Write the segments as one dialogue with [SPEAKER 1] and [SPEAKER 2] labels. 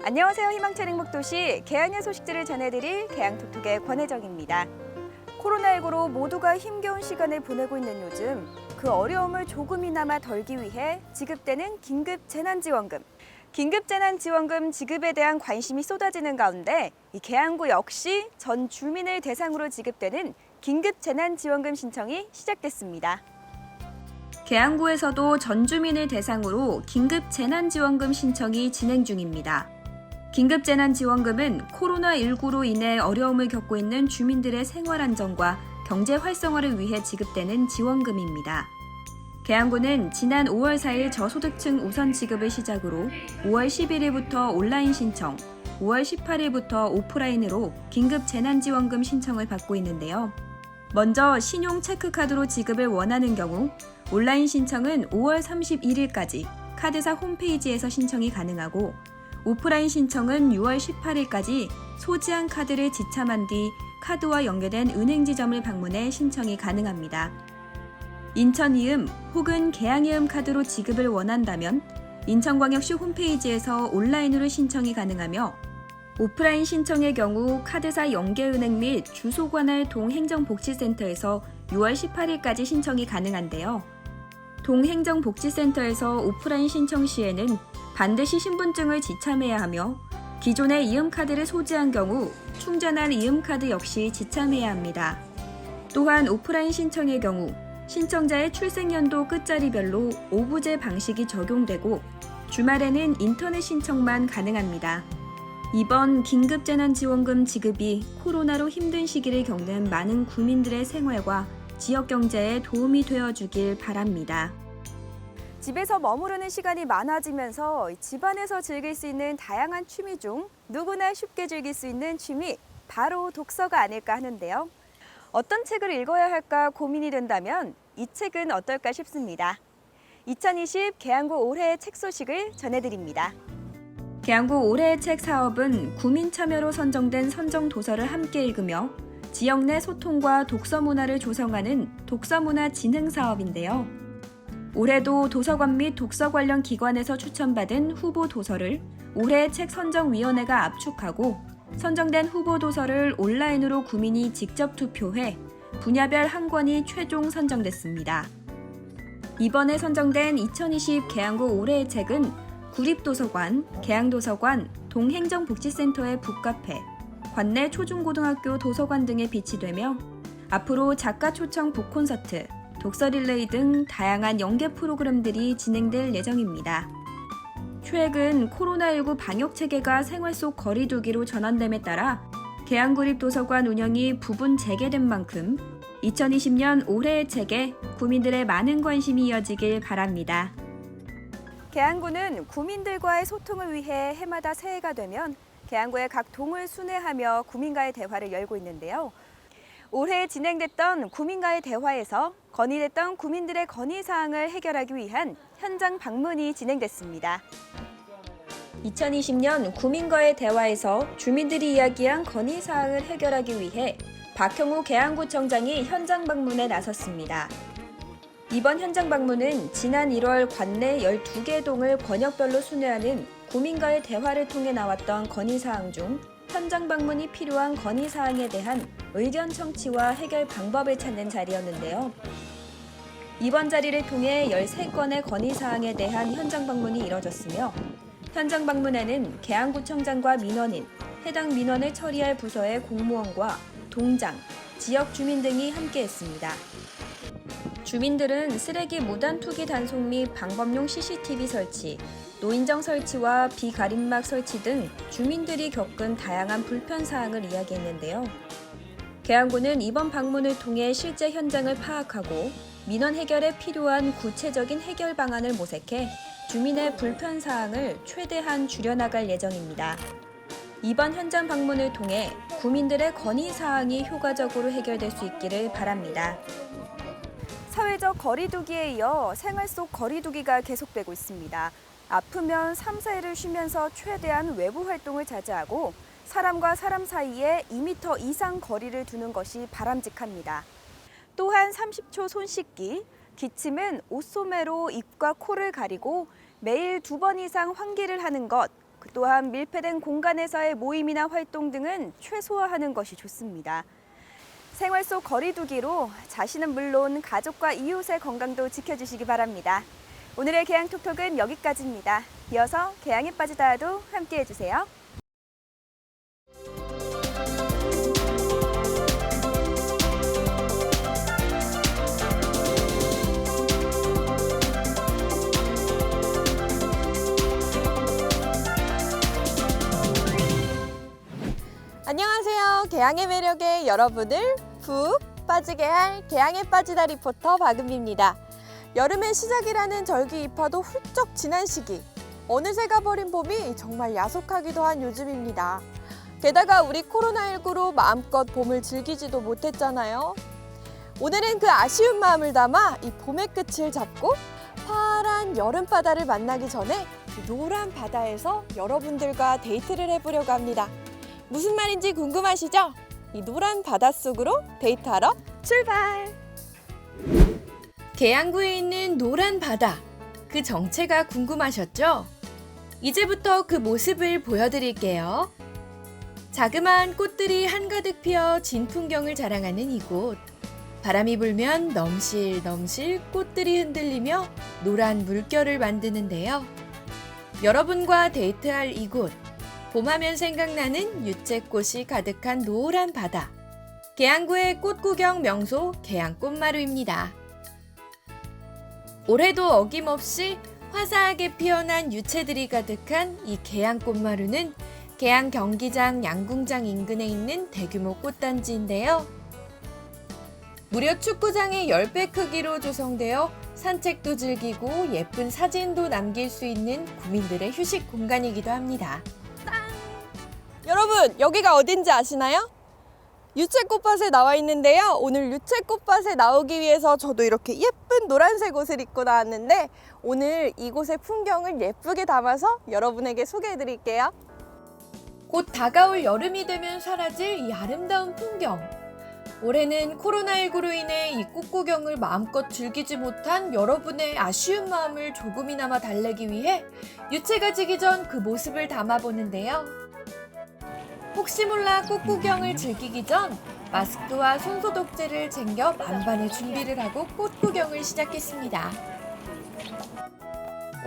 [SPEAKER 1] 안녕하세요. 희망찬 행복도시 계양의 소식들을 전해드릴 계양톡톡의 권혜정입니다. 코로나19로 모두가 힘겨운 시간을 보내고 있는 요즘 그 어려움을 조금이나마 덜기 위해 지급되는 긴급재난지원금. 긴급재난지원금 지급에 대한 관심이 쏟아지는 가운데 이 계양구 역시 전 주민을 대상으로 지급되는 긴급재난지원금 신청이 시작됐습니다. 계양구에서도 전 주민을 대상으로 긴급재난지원금 신청이 진행 중입니다. 긴급재난지원금은 코로나19로 인해 어려움을 겪고 있는 주민들의 생활 안정과 경제 활성화를 위해 지급되는 지원금입니다. 계양구는 지난 5월 4일 저소득층 우선 지급을 시작으로 5월 11일부터 온라인 신청, 5월 18일부터 오프라인으로 긴급재난지원금 신청을 받고 있는데요. 먼저 신용 체크카드로 지급을 원하는 경우 온라인 신청은 5월 31일까지 카드사 홈페이지에서 신청이 가능하고 오프라인 신청은 6월 18일까지 소지한 카드를 지참한 뒤 카드와 연계된 은행 지점을 방문해 신청이 가능합니다. 인천이음 혹은 계양이음 카드로 지급을 원한다면 인천광역시 홈페이지에서 온라인으로 신청이 가능하며 오프라인 신청의 경우 카드사 연계은행 및 주소 관할 동행정복지센터에서 6월 18일까지 신청이 가능한데요. 동행정복지센터에서 오프라인 신청 시에는 반드시 신분증을 지참해야 하며 기존의 이음카드를 소지한 경우 충전한 이음카드 역시 지참해야 합니다. 또한 오프라인 신청의 경우 신청자의 출생연도 끝자리별로 오부제 방식이 적용되고 주말에는 인터넷 신청만 가능합니다. 이번 긴급재난지원금 지급이 코로나로 힘든 시기를 겪는 많은 구민들의 생활과 지역 경제에 도움이 되어주길 바랍니다. 집에서 머무르는 시간이 많아지면서 집안에서 즐길 수 있는 다양한 취미 중 누구나 쉽게 즐길 수 있는 취미, 바로 독서가 아닐까 하는데요. 어떤 책을 읽어야 할까 고민이 된다면 이 책은 어떨까 싶습니다. 2020 계양구 올해의 책 소식을 전해드립니다. 계양구 올해의 책 사업은 구민 참여로 선정된 선정 도서를 함께 읽으며 지역 내 소통과 독서 문화를 조성하는 독서문화 진흥 사업인데요. 올해도 도서관 및 독서 관련 기관에서 추천받은 후보 도서를 올해의 책 선정위원회가 압축하고 선정된 후보 도서를 온라인으로 구민이 직접 투표해 분야별 한 권이 최종 선정됐습니다. 이번에 선정된 2020 계양구 올해의 책은 구립도서관, 계양도서관, 동행정복지센터의 북카페, 관내 초중고등학교 도서관 등에 비치되며 앞으로 작가 초청 북콘서트, 독서 릴레이 등 다양한 연계 프로그램들이 진행될 예정입니다. 최근 코로나19 방역 체계가 생활 속 거리두기로 전환됨에 따라 계양구립도서관 운영이 부분 재개된 만큼 2020년 올해의 책에 구민들의 많은 관심이 이어지길 바랍니다. 계양구는 구민들과의 소통을 위해 해마다 새해가 되면 계양구의 각 동을 순회하며 구민과의 대화를 열고 있는데요. 올해 진행됐던 구민과의 대화에서 건의됐던 구민들의 건의사항을 해결하기 위한 현장 방문이 진행됐습니다. 2020년 구민과의 대화에서 주민들이 이야기한 건의사항을 해결하기 위해 박형우 계양구청장이 현장 방문에 나섰습니다. 이번 현장 방문은 지난 1월 관내 12개 동을 권역별로 순회하는 구민과의 대화를 통해 나왔던 건의사항 중 현장 방문이 필요한 건의사항에 대한 의견 청취와 해결 방법을 찾는 자리였는데요. 이번 자리를 통해 13건의 건의사항에 대한 현장 방문이 이뤄졌으며 현장 방문에는 계양구청장과 민원인, 해당 민원을 처리할 부서의 공무원과 동장, 지역 주민 등이 함께했습니다. 주민들은 쓰레기 무단 투기 단속 및 방범용 CCTV 설치, 노인정 설치와 비가림막 설치 등 주민들이 겪은 다양한 불편 사항을 이야기했는데요. 계양구는 이번 방문을 통해 실제 현장을 파악하고 민원 해결에 필요한 구체적인 해결 방안을 모색해 주민의 불편 사항을 최대한 줄여나갈 예정입니다. 이번 현장 방문을 통해 구민들의 건의 사항이 효과적으로 해결될 수 있기를 바랍니다. 사회적 거리두기에 이어 생활 속 거리두기가 계속되고 있습니다. 아프면 3, 4일을 쉬면서 최대한 외부 활동을 자제하고 사람과 사람 사이에 2m 이상 거리를 두는 것이 바람직합니다. 또한 30초 손 씻기, 기침은 옷소매로 입과 코를 가리고 매일 2번 이상 환기를 하는 것, 또한 밀폐된 공간에서의 모임이나 활동 등은 최소화하는 것이 좋습니다. 생활 속 거리 두기로 자신은 물론 가족과 이웃의 건강도 지켜주시기 바랍니다. 오늘의 개양톡톡은 여기까지입니다. 이어서 개양에 빠지다도 함께해 주세요.
[SPEAKER 2] 안녕하세요. 개양의 매력에 여러분을 푹 빠지게 할 개양에 빠지다 리포터 박은비입니다. 여름의 시작이라는 절기입하도 훌쩍 지난 시기. 어느새 가버린 봄이 정말 야속하기도 한 요즘입니다. 게다가 우리 코로나19로 마음껏 봄을 즐기지도 못했잖아요. 오늘은 그 아쉬운 마음을 담아 이 봄의 끝을 잡고 파란 여름바다를 만나기 전에 노란 바다에서 여러분들과 데이트를 해보려고 합니다. 무슨 말인지 궁금하시죠? 이 노란 바닷속으로 데이트하러 출발! 계양구에 있는 노란 바다, 그 정체가 궁금하셨죠? 이제부터 그 모습을 보여드릴게요. 자그마한 꽃들이 한가득 피어 진 풍경을 자랑하는 이곳. 바람이 불면 넘실넘실 꽃들이 흔들리며 노란 물결을 만드는데요. 여러분과 데이트할 이곳. 봄하면 생각나는 유채꽃이 가득한 노란 바다. 계양구의 꽃구경 명소 계양꽃마루입니다. 올해도 어김없이 화사하게 피어난 유채들이 가득한 이 계양꽃마루는 계양 경기장 양궁장 인근에 있는 대규모 꽃단지인데요. 무려 축구장의 10배 크기로 조성되어 산책도 즐기고 예쁜 사진도 남길 수 있는 구민들의 휴식 공간이기도 합니다. 여러분, 여기가 어딘지 아시나요? 유채꽃밭에 나와 있는데요. 오늘 유채꽃밭에 나오기 위해서 저도 이렇게 예쁜 노란색 옷을 입고 나왔는데 오늘 이곳의 풍경을 예쁘게 담아서 여러분에게 소개해 드릴게요. 곧 다가올 여름이 되면 사라질 이 아름다운 풍경. 올해는 코로나19로 인해 이 꽃구경을 마음껏 즐기지 못한 여러분의 아쉬운 마음을 조금이나마 달래기 위해 유채가 지기 전 그 모습을 담아보는데요. 혹시 몰라 꽃구경을 즐기기 전 마스크와 손소독제를 챙겨 만반의 준비를 하고 꽃구경을 시작했습니다.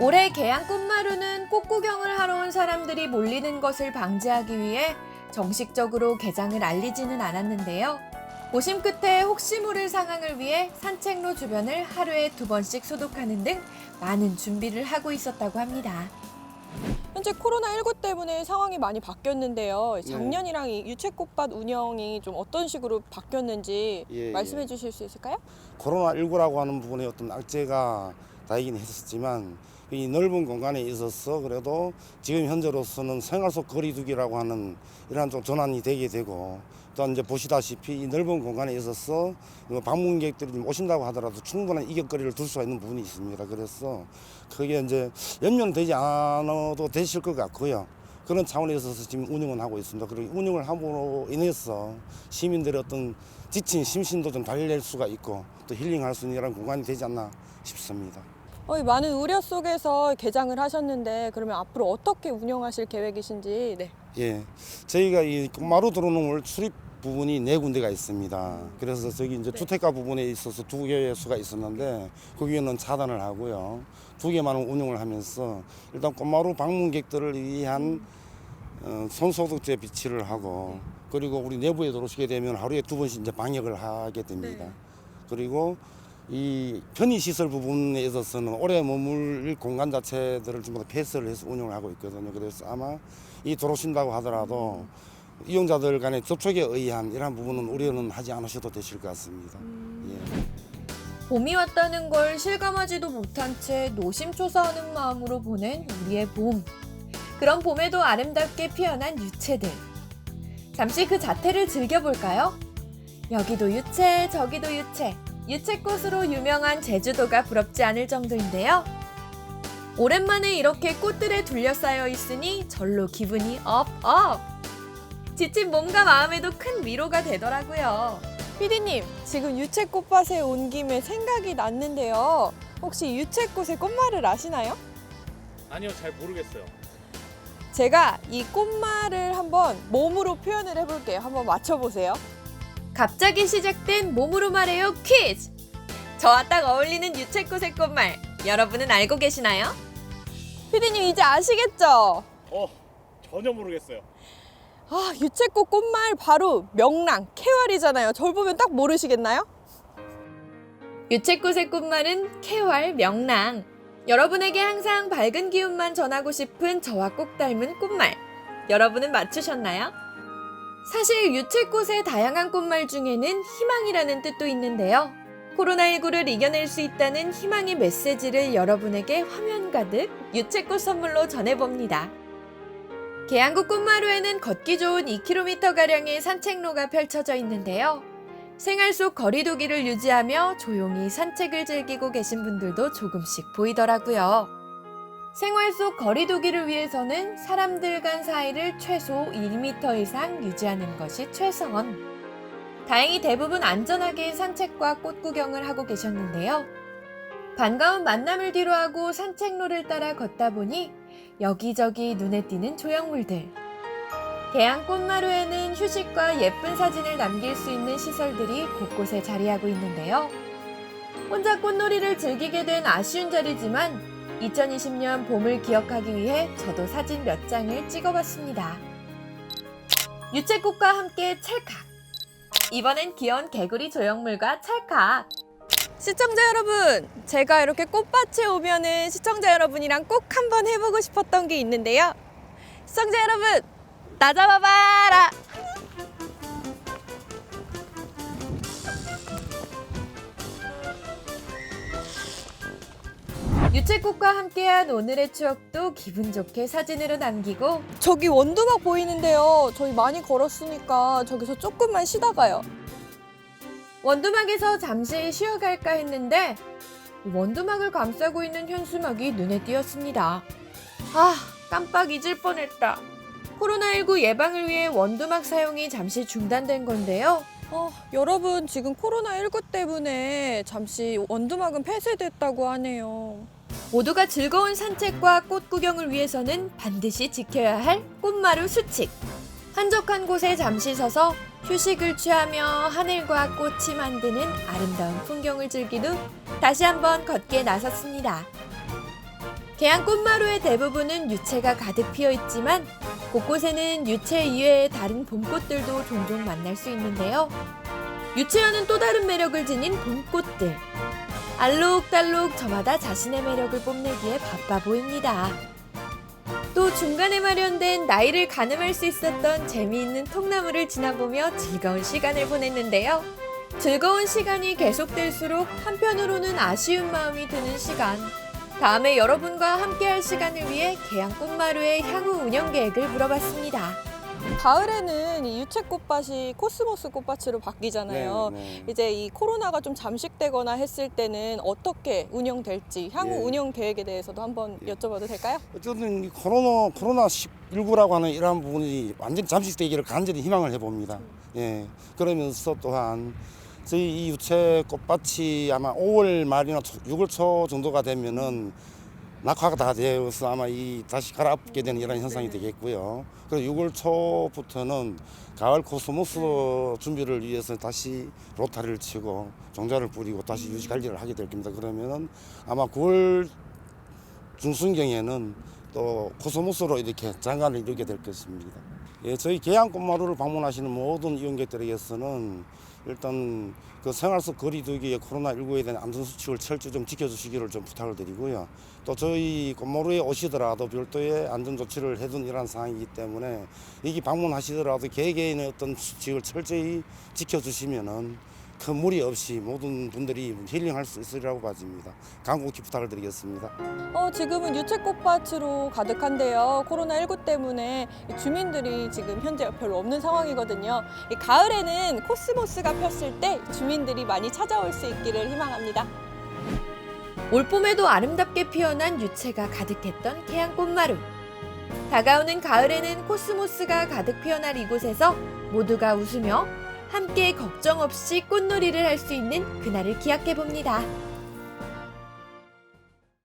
[SPEAKER 2] 올해 계양꽃마루는 꽃구경을 하러 온 사람들이 몰리는 것을 방지하기 위해 정식적으로 개장을 알리지는 않았는데요. 고심 끝에 혹시 모를 상황을 위해 산책로 주변을 하루에 2번씩 소독하는 등 많은 준비를 하고 있었다고 합니다. 현재 코로나19 때문에 상황이 많이 바뀌었는데요. 작년이랑 이 유채꽃밭 운영이 좀 어떤 식으로 바뀌었는지 말씀해 주실 수 있을까요?
[SPEAKER 3] 코로나19라고 하는 부분에 어떤 악재가 다이긴 했었지만 이 넓은 공간에 있어서 그래도 지금 현재로서는 생활 속 거리두기라고 하는 이러한 좀 전환이 되게 되고 또 이제 보시다시피 이 넓은 공간에 있어서 방문객들이 좀 오신다고 하더라도 충분한 이격거리를 둘 수가 있는 부분이 있습니다. 그래서 그게 이제 연료는 되지 않아도 되실 것 같고요. 그런 차원에 있어서 지금 운영을 하고 있습니다. 그리고 운영을 함으로 인해서 시민들의 어떤 지친 심신도 좀 달랠 수가 있고 또 힐링할 수 있는 이런 공간이 되지 않나 싶습니다.
[SPEAKER 2] 많은 우려 속에서 개장을 하셨는데 그러면 앞으로 어떻게 운영하실 계획이신지.
[SPEAKER 3] 예, 저희가 이 꽃마루 들어오는 출입 부분이 4군데가 있습니다. 그래서 저기 이제 주택가 부분에 있어서 2개의 수가 있었는데 거기에는 차단을 하고요. 2개만 운영을 하면서 일단 꽃마루 방문객들을 위한 손소독제 비치를 하고 그리고 우리 내부에 들어오시게 되면 하루에 2번씩 이제 방역을 하게 됩니다. 그리고 이 편의시설 부분에 있어서는 오래 머물 공간 자체들을 전부 다 폐쇄를 해서 운영을 하고 있거든요. 그래서 아마 이 들어오신다고 하더라도 이용자들 간의 접촉에 의한 이러한 부분은 우려는 하지 않으셔도 되실 것 같습니다. 예.
[SPEAKER 2] 봄이 왔다는 걸 실감하지도 못한 채 노심초사하는 마음으로 보낸 우리의 봄. 그런 봄에도 아름답게 피어난 유채들. 잠시 그 자태를 즐겨볼까요? 여기도 유채, 저기도 유채. 유채꽃으로 유명한 제주도가 부럽지 않을 정도인데요. 오랜만에 이렇게 꽃들에 둘러싸여 있으니 절로 기분이 업! 지친 몸과 마음에도 큰 위로가 되더라고요. 피디님, 지금 유채꽃밭에 온 김에 생각이 났는데요. 혹시 유채꽃의 꽃말을 아시나요?
[SPEAKER 4] 아니요, 잘 모르겠어요.
[SPEAKER 2] 제가 이 꽃말을 한번 몸으로 표현을 해볼게요. 한번 맞춰보세요. 갑자기 시작된 몸으로 말해요 퀴즈! 저와 딱 어울리는 유채꽃의 꽃말, 여러분은 알고 계시나요? 피디님 이제 아시겠죠?
[SPEAKER 4] 전혀 모르겠어요.
[SPEAKER 2] 아, 유채꽃 꽃말 바로 명랑, 쾌활이잖아요. 저를 보면 딱 모르시겠나요? 유채꽃의 꽃말은 쾌활, 명랑. 여러분에게 항상 밝은 기운만 전하고 싶은 저와 꼭 닮은 꽃말. 여러분은 맞추셨나요? 사실 유채꽃의 다양한 꽃말 중에는 희망이라는 뜻도 있는데요. 코로나19를 이겨낼 수 있다는 희망의 메시지를 여러분에게 화면 가득 유채꽃 선물로 전해봅니다. 계양구 꽃마루에는 걷기 좋은 2km가량의 산책로가 펼쳐져 있는데요. 생활 속 거리두기를 유지하며 조용히 산책을 즐기고 계신 분들도 조금씩 보이더라고요. 생활 속 거리두기를 위해서는 사람들 간 사이를 최소 1m 이상 유지하는 것이 최선. 다행히 대부분 안전하게 산책과 꽃 구경을 하고 계셨는데요. 반가운 만남을 뒤로하고 산책로를 따라 걷다 보니 여기저기 눈에 띄는 조형물들. 계양 꽃마루에는 휴식과 예쁜 사진을 남길 수 있는 시설들이 곳곳에 자리하고 있는데요. 혼자 꽃놀이를 즐기게 된 아쉬운 자리지만 2020년 봄을 기억하기 위해 저도 사진 몇 장을 찍어봤습니다. 유채꽃과 함께 찰칵! 이번엔 귀여운 개구리 조형물과 찰칵! 시청자 여러분, 제가 이렇게 꽃밭에 오면은 시청자 여러분이랑 꼭 한번 해보고 싶었던 게 있는데요. 시청자 여러분, 나 잡아봐라! 유채꽃과 함께한 오늘의 추억도 기분 좋게 사진으로 남기고, 저기 원두막 보이는데요. 저희 많이 걸었으니까 저기서 조금만 쉬다가요. 원두막에서 잠시 쉬어갈까 했는데 원두막을 감싸고 있는 현수막이 눈에 띄었습니다. 아, 깜빡 잊을 뻔했다. 코로나19 예방을 위해 원두막 사용이 잠시 중단된 건데요. 여러분, 지금 코로나19 때문에 잠시 원두막은 폐쇄됐다고 하네요. 모두가 즐거운 산책과 꽃 구경을 위해서는 반드시 지켜야 할 꽃마루 수칙. 한적한 곳에 잠시 서서 휴식을 취하며 하늘과 꽃이 만드는 아름다운 풍경을 즐긴 후 다시 한번 걷기에 나섰습니다. 계양 꽃마루의 대부분은 유채가 가득 피어 있지만 곳곳에는 유채 이외의 다른 봄꽃들도 종종 만날 수 있는데요. 유채와는 또 다른 매력을 지닌 봄꽃들. 알록달록 저마다 자신의 매력을 뽐내기에 바빠 보입니다. 또 중간에 마련된 나이를 가늠할 수 있었던 재미있는 통나무를 지나보며 즐거운 시간을 보냈는데요. 즐거운 시간이 계속될수록 한편으로는 아쉬운 마음이 드는 시간. 다음에 여러분과 함께할 시간을 위해 계양 꽃마루의 향후 운영 계획을 물어봤습니다. 가을에는 이 유채꽃밭이 코스모스 꽃밭으로 바뀌잖아요.
[SPEAKER 3] 네.
[SPEAKER 2] 이제 이 코로나가 좀 잠식되거나 했을 때는 어떻게 운영될지 향후
[SPEAKER 3] 예.
[SPEAKER 2] 운영 계획에 대해서도 한번
[SPEAKER 3] 예.
[SPEAKER 2] 여쭤봐도 될까요?
[SPEAKER 3] 어쨌든 이 코로나19라고 하는 이러한 부분이 완전히 잠식되기를 간절히 희망을 해봅니다. 예. 그러면서 또한 저희 이 유채 꽃밭이 아마 5월 말이나 6월 초 정도가 되면은 낙화가 다 되어서 아마 이 다시 갈아엎게 되는 이런 현상이 되겠고요. 그리고 6월 초부터는 가을 코스모스 준비를 위해서 다시 로타리를 치고 종자를 뿌리고 다시 유지 관리를 하게 될 겁니다. 그러면은 아마 9월 중순경에는 또 코스모스로 이렇게 장관을 이루게 될 것입니다. 예, 저희 계양 꽃마루를 방문하시는 모든 이용객들에게서는 일단 그 생활 속 거리두기에 코로나19에 대한 안전수칙을 철저히 좀 지켜주시기를 좀 부탁을 드리고요. 또 저희 꽃마루에 오시더라도 별도의 안전조치를 해둔 이러한 상황이기 때문에 여기 방문하시더라도 개개인의 어떤 수칙을 철저히 지켜주시면은 큰 무리 없이 모든 분들이 힐링할 수 있으리라고 봐집니다. 간곡히 부탁을 드리겠습니다.
[SPEAKER 2] 지금은 유채꽃밭으로 가득한데요. 코로나19 때문에 주민들이 지금 현재 별로 없는 상황이거든요. 이 가을에는 코스모스가 폈을 때 주민들이 많이 찾아올 수 있기를 희망합니다. 올봄에도 아름답게 피어난 유채가 가득했던 계양 꽃마루. 다가오는 가을에는 코스모스가 가득 피어날 이곳에서 모두가 웃으며 함께 걱정 없이 꽃놀이를 할 수 있는 그날을 기약해 봅니다.